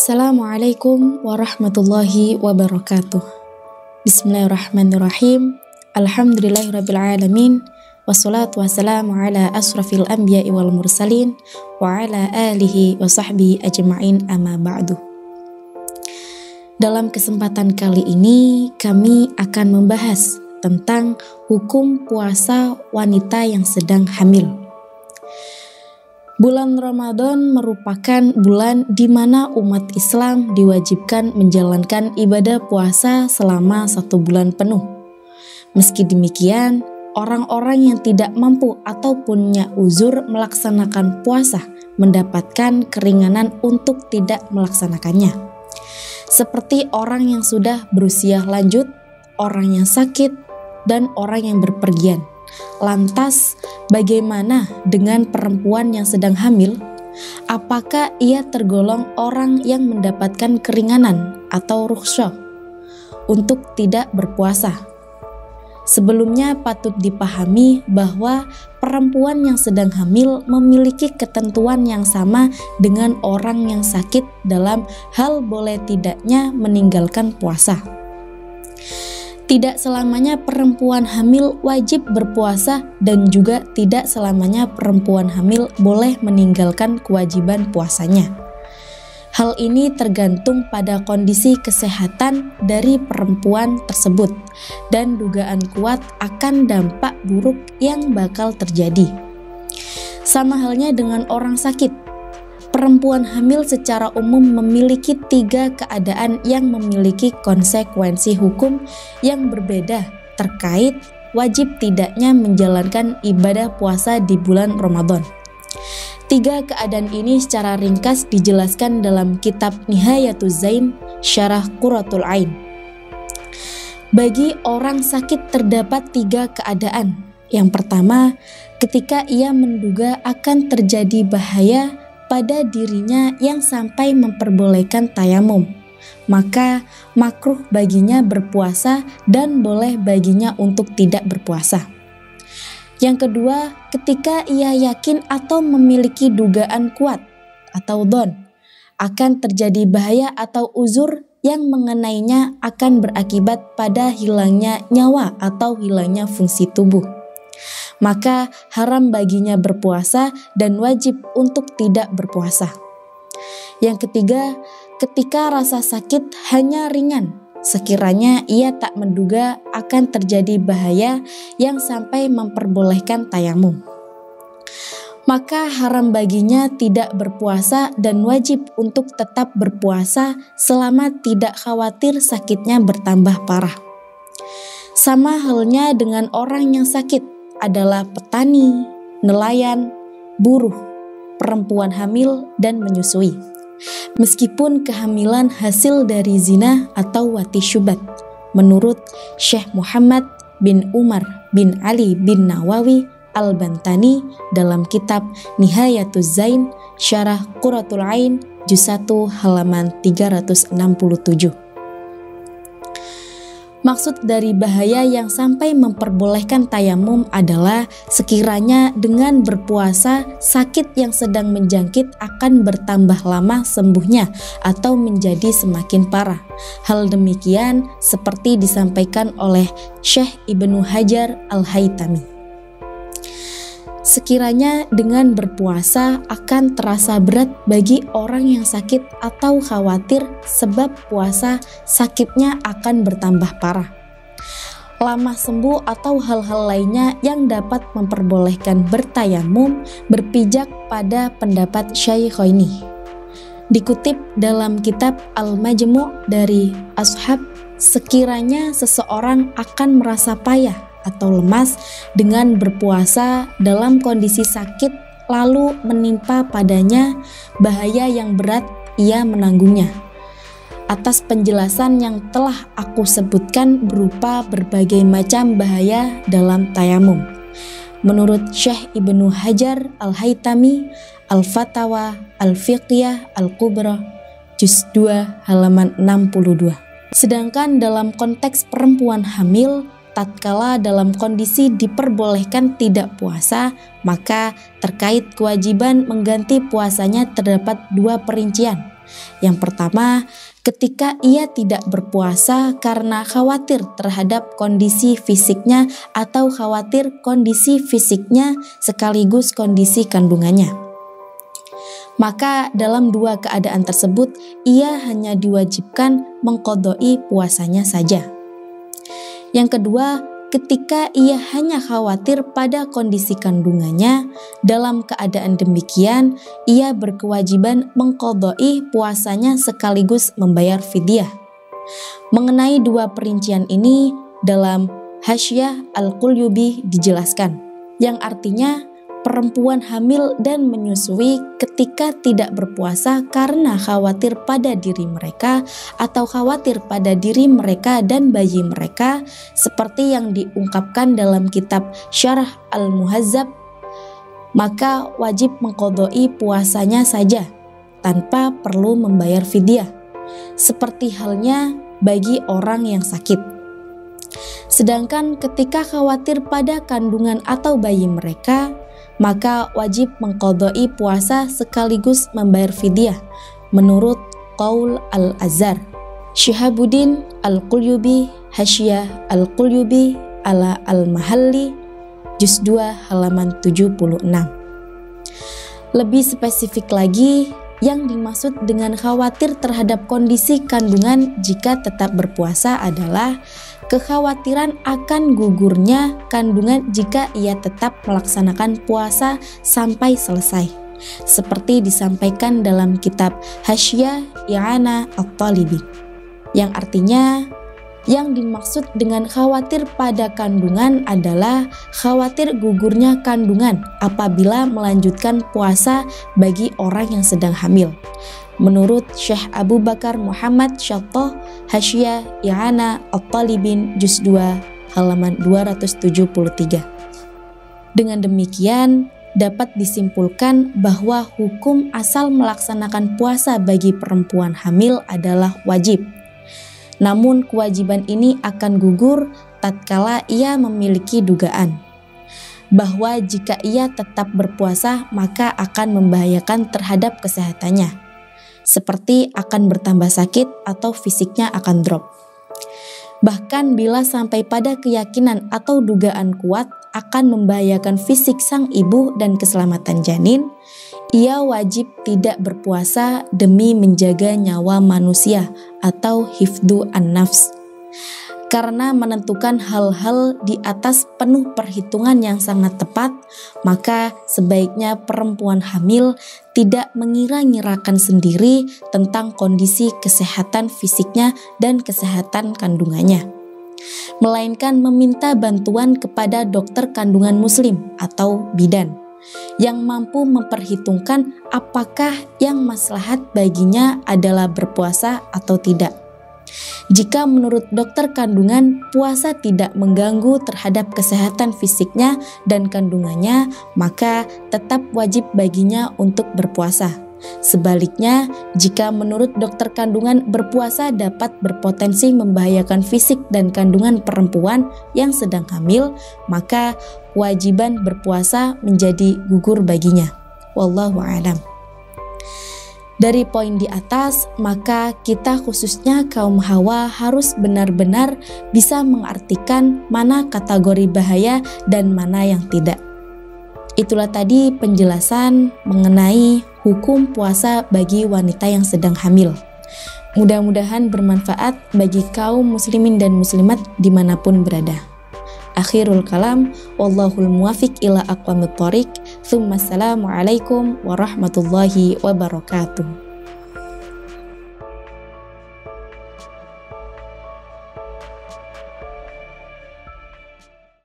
Assalamualaikum warahmatullahi wabarakatuh. Bismillahirrahmanirrahim. Alhamdulillahirrabbilalamin. Wassalatu wassalamu ala asrafil anbiya'i wal mursalin wa ala alihi wa sahbihi ajma'in amma ba'du. Dalam kesempatan kali ini kami akan membahas tentang hukum puasa wanita yang sedang hamil. Bulan Ramadan merupakan bulan di mana umat Islam diwajibkan menjalankan ibadah puasa selama 1 bulan penuh. Meski demikian, orang-orang yang tidak mampu atau punya uzur melaksanakan puasa mendapatkan keringanan untuk tidak melaksanakannya. Seperti orang yang sudah berusia lanjut, orang yang sakit, dan orang yang berpergian. Lantas, bagaimana dengan perempuan yang sedang hamil? Apakah ia tergolong orang yang mendapatkan keringanan atau rukhsah untuk tidak berpuasa? Sebelumnya patut dipahami bahwa perempuan yang sedang hamil memiliki ketentuan yang sama dengan orang yang sakit dalam hal boleh tidaknya meninggalkan puasa. Tidak selamanya perempuan hamil wajib berpuasa dan juga tidak selamanya perempuan hamil boleh meninggalkan kewajiban puasanya. Hal ini tergantung pada kondisi kesehatan dari perempuan tersebut dan dugaan kuat akan dampak buruk yang bakal terjadi. Sama halnya dengan orang sakit. Perempuan hamil secara umum memiliki 3 keadaan yang memiliki konsekuensi hukum yang berbeda terkait wajib tidaknya menjalankan ibadah puasa di bulan Ramadan. 3 keadaan ini secara ringkas dijelaskan dalam kitab Nihayatuz Zain Syarah Qurratul Ain. Bagi orang sakit terdapat 3 keadaan. Yang pertama, ketika ia menduga akan terjadi bahaya pada dirinya yang sampai memperbolehkan tayamum, maka makruh baginya berpuasa dan boleh baginya untuk tidak berpuasa. Yang kedua, ketika ia yakin atau memiliki dugaan kuat atau dhon akan terjadi bahaya atau uzur yang mengenainya akan berakibat pada hilangnya nyawa atau hilangnya fungsi tubuh, maka haram baginya berpuasa dan wajib untuk tidak berpuasa. Yang ketiga, ketika rasa sakit hanya ringan, sekiranya ia tak menduga akan terjadi bahaya yang sampai memperbolehkan tayamum, maka haram baginya tidak berpuasa dan wajib untuk tetap berpuasa selama tidak khawatir sakitnya bertambah parah. Sama halnya dengan orang yang sakit adalah petani, nelayan, buruh, perempuan hamil, dan menyusui. Meskipun kehamilan hasil dari zina atau wati syubhat, menurut Syekh Muhammad bin Umar bin Ali bin Nawawi Al-Bantani dalam kitab Nihayatuz Zain Syarah Qurratul Ain Juz 1 halaman 367. Maksud dari bahaya yang sampai memperbolehkan tayamum adalah sekiranya dengan berpuasa sakit yang sedang menjangkit akan bertambah lama sembuhnya atau menjadi semakin parah. Hal demikian seperti disampaikan oleh Syekh Ibnu Hajar Al-Haytami. Sekiranya dengan berpuasa akan terasa berat bagi orang yang sakit atau khawatir sebab puasa sakitnya akan bertambah parah, lama sembuh atau hal-hal lainnya yang dapat memperbolehkan bertayamum, berpijak pada pendapat Syaikhaini. Dikutip dalam kitab Al-Majmu' dari Ashab, sekiranya seseorang akan merasa payah atau lemas dengan berpuasa dalam kondisi sakit lalu menimpa padanya bahaya yang berat, ia menanggungnya. Atas penjelasan yang telah aku sebutkan berupa berbagai macam bahaya dalam tayamum. Menurut Syekh Ibnu Hajar Al-Haytami Al-Fatawa Al-Fiqhiyah Al-Kubra Juz 2 halaman 62. Sedangkan dalam konteks perempuan hamil, tatkala dalam kondisi diperbolehkan tidak puasa, maka terkait kewajiban mengganti puasanya terdapat 2 perincian. Yang pertama, ketika ia tidak berpuasa karena khawatir terhadap kondisi fisiknya atau khawatir kondisi fisiknya sekaligus kondisi kandungannya. Maka dalam dua keadaan tersebut, ia hanya diwajibkan mengqadai puasanya saja. Yang kedua, ketika ia hanya khawatir pada kondisi kandungannya, dalam keadaan demikian, ia berkewajiban mengqadai puasanya sekaligus membayar fidyah. Mengenai dua perincian ini, dalam Hasyiah Al-Qulyubi dijelaskan, yang artinya perempuan hamil dan menyusui ketika tidak berpuasa karena khawatir pada diri mereka atau khawatir pada diri mereka dan bayi mereka, seperti yang diungkapkan dalam kitab Syarah Al-Muhazzab, maka wajib mengqadai puasanya saja tanpa perlu membayar fidyah, seperti halnya bagi orang yang sakit. Sedangkan ketika khawatir pada kandungan atau bayi mereka, maka wajib mengqadai puasa sekaligus membayar fidyah menurut qaul Al-Azhar. Syihabuddin Al-Qulyubi, Hasyiah Al-Qulyubi ala Al-Mahalli, juz 2 halaman 76. Lebih spesifik lagi, yang dimaksud dengan khawatir terhadap kondisi kandungan jika tetap berpuasa adalah kekhawatiran akan gugurnya kandungan jika ia tetap melaksanakan puasa sampai selesai, seperti disampaikan dalam kitab Hasyiah I'anah At-Talibi, yang artinya yang dimaksud dengan khawatir pada kandungan adalah khawatir gugurnya kandungan apabila melanjutkan puasa bagi orang yang sedang hamil. Menurut Syekh Abu Bakar Muhammad Syattoh, Hasyiah I'anah At-Talibin, juz 2 halaman 273. Dengan demikian, dapat disimpulkan bahwa hukum asal melaksanakan puasa bagi perempuan hamil adalah wajib. Namun kewajiban ini akan gugur tatkala ia memiliki dugaan bahwa jika ia tetap berpuasa maka akan membahayakan terhadap kesehatannya, seperti akan bertambah sakit atau fisiknya akan drop. Bahkan bila sampai pada keyakinan atau dugaan kuat akan membahayakan fisik sang ibu dan keselamatan janin, ia wajib tidak berpuasa demi menjaga nyawa manusia atau hifdzu an-nafs. Karena menentukan hal-hal di atas penuh perhitungan yang sangat tepat, maka sebaiknya perempuan hamil tidak mengira-ngirakan sendiri tentang kondisi kesehatan fisiknya dan kesehatan kandungannya, melainkan meminta bantuan kepada dokter kandungan muslim atau bidan yang mampu memperhitungkan apakah yang maslahat baginya adalah berpuasa atau tidak. Jika menurut dokter kandungan puasa tidak mengganggu terhadap kesehatan fisiknya dan kandungannya, maka tetap wajib baginya untuk berpuasa. Sebaliknya, jika menurut dokter kandungan berpuasa dapat berpotensi membahayakan fisik dan kandungan perempuan yang sedang hamil, maka kewajiban berpuasa menjadi gugur baginya. Wallahu a'lam. Dari poin di atas, maka kita khususnya kaum hawa harus benar-benar bisa mengartikan mana kategori bahaya dan mana yang tidak. Itulah tadi penjelasan mengenai hukum puasa bagi wanita yang sedang hamil. Mudah-mudahan bermanfaat bagi kaum muslimin dan muslimat dimanapun berada. Akhirul kalam, wallahul muwafiq ila aqwamit thoriq. Tsumma assalamualaikum warahmatullahi wabarakatuh.